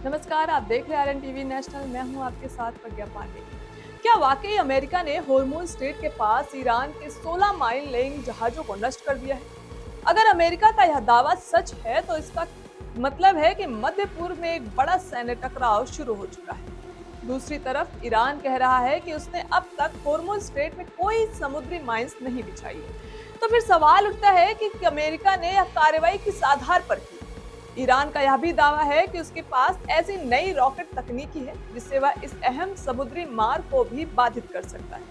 नमस्कार, आप देख रहे हैं आरएन टीवी नेशनल। मैं हूं आपके साथ प्रज्ञा पांडे। क्या वाकई अमेरिका ने हॉर्मोज स्ट्रेट के पास ईरान के 16 माइल लेइंग जहाजों को नष्ट कर दिया है? अगर अमेरिका का यह दावा सच है तो इसका मतलब है कि मध्य पूर्व में एक बड़ा सैन्य टकराव शुरू हो चुका है। दूसरी तरफ ईरान कह रहा है कि उसने अब तक हॉर्मोज स्ट्रेट में कोई समुद्री माइंस नहीं बिछाई है। तो फिर सवाल उठता है कि अमेरिका ने यह कार्रवाई किस आधार पर की? ईरान का यह भी दावा है कि उसके पास ऐसी नई रॉकेट तकनीकी है जिससे वह इस अहम समुद्री मार्ग को भी बाधित कर सकता है।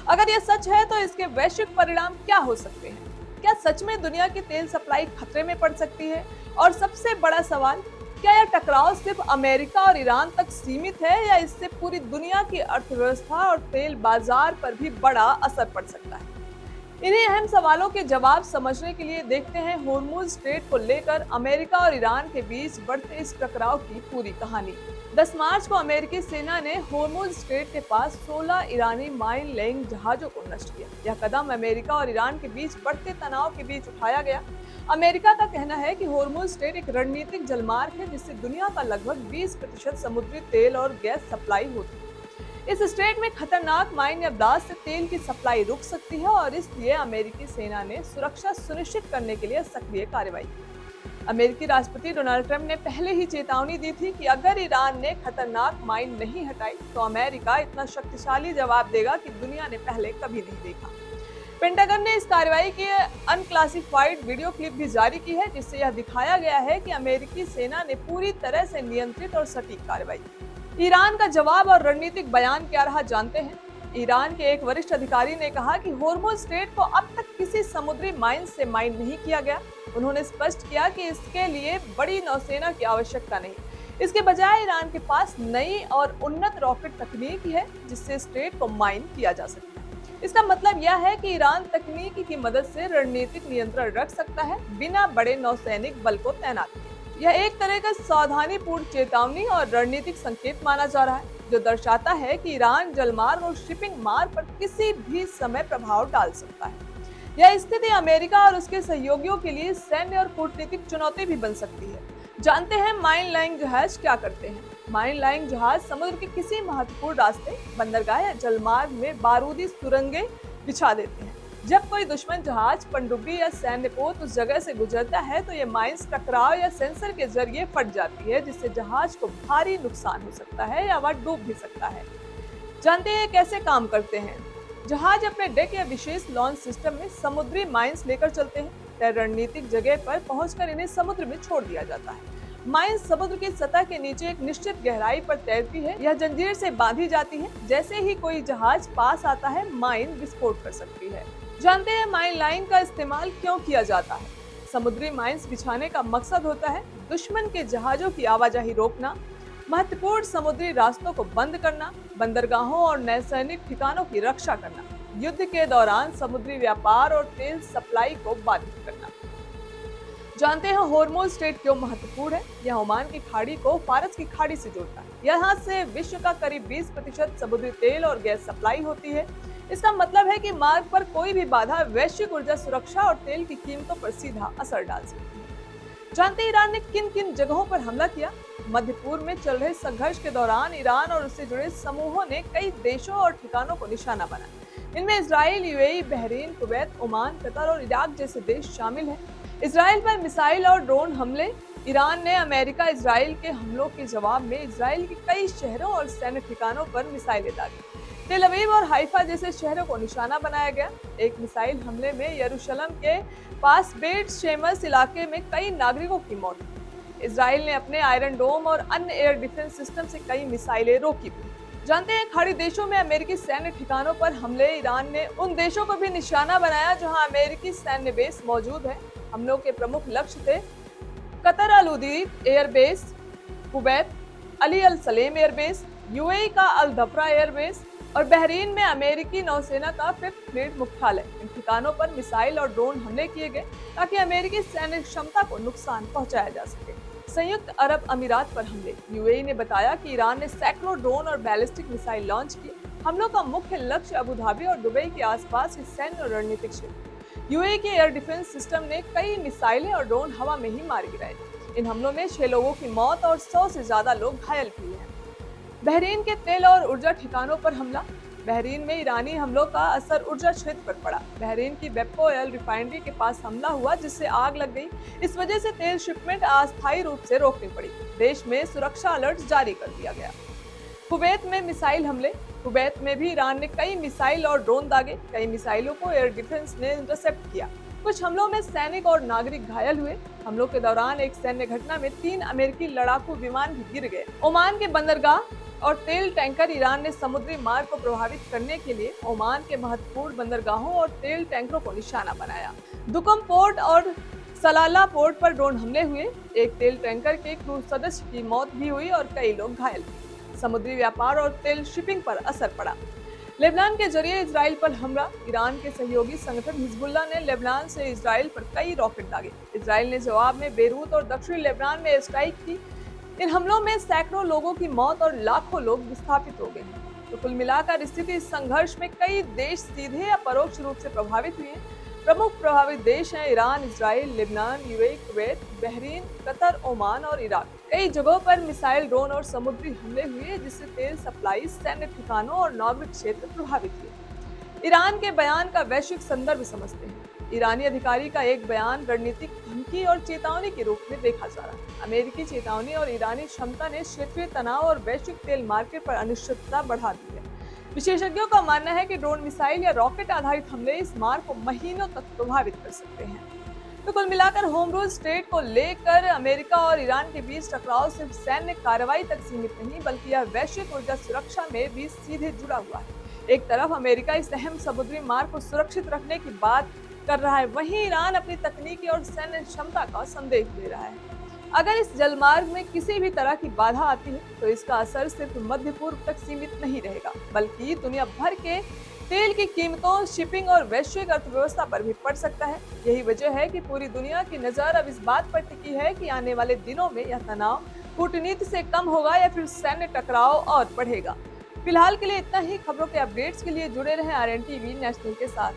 अगर यह सच है तो इसके वैश्विक परिणाम क्या हो सकते हैं? क्या सच में दुनिया की तेल सप्लाई खतरे में पड़ सकती है? और सबसे बड़ा सवाल, क्या यह टकराव सिर्फ अमेरिका और ईरान तक सीमित है या इससे पूरी दुनिया की अर्थव्यवस्था और तेल बाजार पर भी बड़ा असर पड़ सकता है? इन्हीं अहम सवालों के जवाब समझने के लिए देखते हैं हॉर्मुज स्ट्रेट को लेकर अमेरिका और ईरान के बीच बढ़ते इस टकराव की पूरी कहानी। 10 मार्च को अमेरिकी सेना ने हॉर्मुज स्ट्रेट के पास 16 ईरानी माइन लेइंग जहाजों को नष्ट किया। यह कदम अमेरिका और ईरान के बीच बढ़ते तनाव के बीच उठाया गया। अमेरिका का कहना है कि हॉर्मुज स्ट्रेट एक रणनीतिक जलमार्ग है जिससे दुनिया का लगभग 20% समुद्री तेल और गैस सप्लाई होती है। इस स्ट्रेट में खतरनाक माइन या ब्लास्ट से तेल की सप्लाई रुक सकती है और इसलिए अमेरिकी सेना ने सुरक्षा सुनिश्चित करने के लिए सक्रिय कार्रवाई की। अमेरिकी राष्ट्रपति डोनाल्ड ट्रंप ने पहले ही चेतावनी दी थी कि अगर ईरान ने खतरनाक माइन नहीं हटाई तो अमेरिका इतना शक्तिशाली जवाब देगा कि दुनिया ने पहले कभी नहीं देखा। पेंटागन ने इस कार्रवाई की अनक्लासिफाइड वीडियो क्लिप भी जारी की है जिससे यह दिखाया गया है कि अमेरिकी सेना ने पूरी तरह से नियंत्रित और सटीक कार्रवाई की। ईरान का जवाब और रणनीतिक बयान क्या रहा जानते हैं। ईरान के एक वरिष्ठ अधिकारी ने कहा कि हॉर्मुज स्ट्रेट को अब तक किसी समुद्री माइन से माइन नहीं किया गया। उन्होंने स्पष्ट किया कि इसके लिए बड़ी नौसेना की आवश्यकता नहीं, इसके बजाय ईरान के पास नई और उन्नत रॉकेट तकनीक है जिससे स्ट्रेट को माइन किया जा सकता है। इसका मतलब यह है कि ईरान तकनीक की मदद से रणनीतिक नियंत्रण रख सकता है बिना बड़े नौसैनिक बल को तैनात किए। यह एक तरह का सावधानीपूर्ण चेतावनी और रणनीतिक संकेत माना जा रहा है जो दर्शाता है कि ईरान जलमार्ग और शिपिंग मार्ग पर किसी भी समय प्रभाव डाल सकता है। यह स्थिति अमेरिका और उसके सहयोगियों के लिए सैन्य और कूटनीतिक चुनौती भी बन सकती है। जानते हैं माइन लाइंग जहाज क्या करते हैं। माइन लाइंग जहाज समुद्र के किसी महत्वपूर्ण रास्ते, बंदरगाह या जलमार्ग में बारूदी सुरंगें बिछा देते हैं। जब कोई दुश्मन जहाज, पनडुब्बी या सैन्य पोत उस जगह से गुजरता है तो ये माइंस टकराव या सेंसर के जरिए फट जाती है जिससे जहाज को भारी नुकसान हो सकता है या वह डूब भी सकता है। जानते हैं कैसे काम करते हैं। जहाज अपने डेक या विशेष लॉन्च सिस्टम में समुद्री माइंस लेकर चलते हैं। तय रणनीतिक जगह पर पहुंचकर इन्हें समुद्र में छोड़ दिया जाता है। माइंस समुद्र की सतह के नीचे एक निश्चित गहराई पर तैरती है। यह जंजीर से बांधी जाती है। जैसे ही कोई जहाज पास आता है माइन विस्फोट कर सकती है। जानते हैं माइन लाइन का इस्तेमाल क्यों किया जाता है। समुद्री माइंस बिछाने का मकसद होता है दुश्मन के जहाजों की आवाजाही रोकना, महत्वपूर्ण समुद्री रास्तों को बंद करना, बंदरगाहों और नौसैनिक ठिकानों की रक्षा करना, युद्ध के दौरान समुद्री व्यापार और तेल सप्लाई को बाधित करना। जानते हैं हॉर्मुज स्ट्रेट क्यों महत्वपूर्ण है। यह ओमान की खाड़ी को फारस की खाड़ी से जोड़ता है। यहाँ से विश्व का करीब 20% समुद्री तेल और गैस सप्लाई होती है। इसका मतलब है कि मार्ग पर कोई भी बाधा वैश्विक ऊर्जा सुरक्षा और तेल की कीमतों पर सीधा असर डाल सकती है। जानते हैं ईरान ने किन किन जगहों पर हमला किया। मध्य पूर्व में चल रहे संघर्ष के दौरान ईरान और उससे जुड़े समूहों ने कई देशों और ठिकानों को निशाना बनाया। इनमें Israel, UAE, Bahrain, Kuwait, Oman, Qatar और इराक जैसे देश शामिल हैं। इजराइल पर मिसाइल और ड्रोन हमले। ईरान ने अमेरिका इजराइल के हमलों के जवाब में इजराइल के कई शहरों और सैन्य ठिकानों पर मिसाइलें दागी। तेल अवीव और हाइफा जैसे शहरों को निशाना बनाया गया। एक मिसाइल हमले में यरूशलेम के पास बेट शेमस इलाके में कई नागरिकों की मौत हुई। इजराइल ने अपने आयरन डोम और अन्य एयर डिफेंस सिस्टम से कई मिसाइलें रोकी। जानते हैं खाड़ी देशों में अमेरिकी सैन्य ठिकानों पर हमले। ईरान ने उन देशों को भी निशाना बनाया जहां अमेरिकी सैन्य बेस मौजूद है। हमलों के प्रमुख लक्ष्य थे कतर अल उदीद एयरबेस, कुवैत अली अल सलेम एयरबेस, यूएई का अल धफ्रा एयरबेस और बहरीन में अमेरिकी नौसेना का 5th फ्लीट मुख्यालय। इन ठिकानों पर मिसाइल और ड्रोन हमले किए गए ताकि अमेरिकी सैन्य क्षमता को नुकसान पहुंचाया जा सके। संयुक्त अरब अमीरात पर हमले। यूएई ने बताया कि ईरान ने सैकड़ों ड्रोन और बैलिस्टिक मिसाइल लॉन्च किए। हमलों का मुख्य लक्ष्य अबू धाबी और दुबई के आसपास के सैन्य और रणनीतिक क्षेत्र। यूएई के एयर डिफेंस सिस्टम ने कई मिसाइलें और ड्रोन हवा में ही मार गिराए। इन हमलों में 6 लोगों की मौत और 100 से ज्यादा लोग घायल भी हुए हैं। बहरीन के तेल और ऊर्जा ठिकानों पर हमला। बहरीन में ईरानी हमलों का असर ऊर्जा क्षेत्र पर पड़ा। बहरीन की बेप्को ऑयल रिफाइनरी के पास हमला हुआ जिससे आग लग गई। इस वजह से तेल शिपमेंट अस्थायी रूप से रोकनी पड़ी। देश में सुरक्षा अलर्ट जारी कर दिया गया। कुवैत में मिसाइल हमले। कुवैत में भी ईरान ने कई मिसाइल और ड्रोन दागे। कई मिसाइलों को एयर डिफेंस ने इंटरसेप्ट किया। कुछ हमलों में सैनिक और नागरिक घायल हुए। हमलों के दौरान एक सैन्य घटना में 3 अमेरिकी लड़ाकू विमान भी गिर गए। ओमान के बंदरगाह और तेल टैंकर। ईरान ने समुद्री मार्ग को प्रभावित करने के लिए ओमान के महत्वपूर्ण बंदरगाहों और तेल टैंकरों को निशाना बनाया। दुकम पोर्ट और सलाला पोर्ट पर ड्रोन हमले हुए। एक तेल टैंकर के क्रू सदस्य की मौत भी हुई और कई लोग घायल हुए। समुद्री व्यापार और तेल शिपिंग पर असर पड़ा। लेबनान के जरिए इजराइल पर हमला। ईरान के सहयोगी संगठन हिजबुल्लाह ने लेबनान से इजराइल पर कई रॉकेट दागे। इजराइल ने जवाब में बेरूत और दक्षिणी लेबनान में स्ट्राइक की। इन हमलों में सैकड़ों लोगों की मौत और लाखों लोग विस्थापित हो गए हैं। तो कुल मिलाकर स्थिति इस संघर्ष में कई देश सीधे या परोक्ष रूप से प्रभावित हुए हैं। प्रमुख प्रभावित देश हैं Iran, Israel, Lebanon, UAE, Kuwait, Bahrain, Qatar, Oman और इराक। कई जगहों पर मिसाइल, ड्रोन और समुद्री हमले हुए जिससे तेल सप्लाई, सैन्य ठिकानों और नागरिक क्षेत्र प्रभावित हुए। ईरान के बयान का वैश्विक संदर्भ समझते हैं। ईरानी अधिकारी का एक बयान रणनीतिक धमकी और चेतावनी के रूप में देखा जा रहा है। अमेरिकी चेतावनी और ईरानी क्षमता ने क्षेत्रीय तनाव और वैश्विक तेल मार्केट पर अनिश्चितता बढ़ा दी है। विशेषज्ञों का मानना है कि ड्रोन, मिसाइल या रॉकेट आधारित हमले इस मार्ग को महीनों तक प्रभावित कर सकते हैं। तो कुल मिलाकर होमरूल स्टेट को लेकर अमेरिका और ईरान के बीच टकराव सिर्फ सैन्य कार्रवाई तक सीमित नहीं, बल्कि यह वैश्विक ऊर्जा सुरक्षा में भी सीधे जुड़ा हुआ है। एक तरफ अमेरिका इस अहम समुद्री मार्ग को सुरक्षित रखने की बात कर रहा है, वहीं ईरान अपनी तकनीकी और सैन्य क्षमता का संदेश दे रहा है। अगर इस जलमार्ग में किसी भी तरह की बाधा आती है तो इसका असर सिर्फ मध्य पूर्व तक सीमित नहीं रहेगा, बल्कि दुनिया भर के तेल की कीमतों, शिपिंग और वैश्विक अर्थव्यवस्था पर भी पड़ सकता है। यही वजह है कि पूरी दुनिया की नजर अब इस बात पर टिकी है कि आने वाले दिनों में यह तनाव कूटनीति से कम होगा या फिर सैन्य टकराव और बढ़ेगा। फिलहाल के लिए इतना ही। खबरों के अपडेट्स के लिए जुड़े रहें RNTV नेशनल के साथ।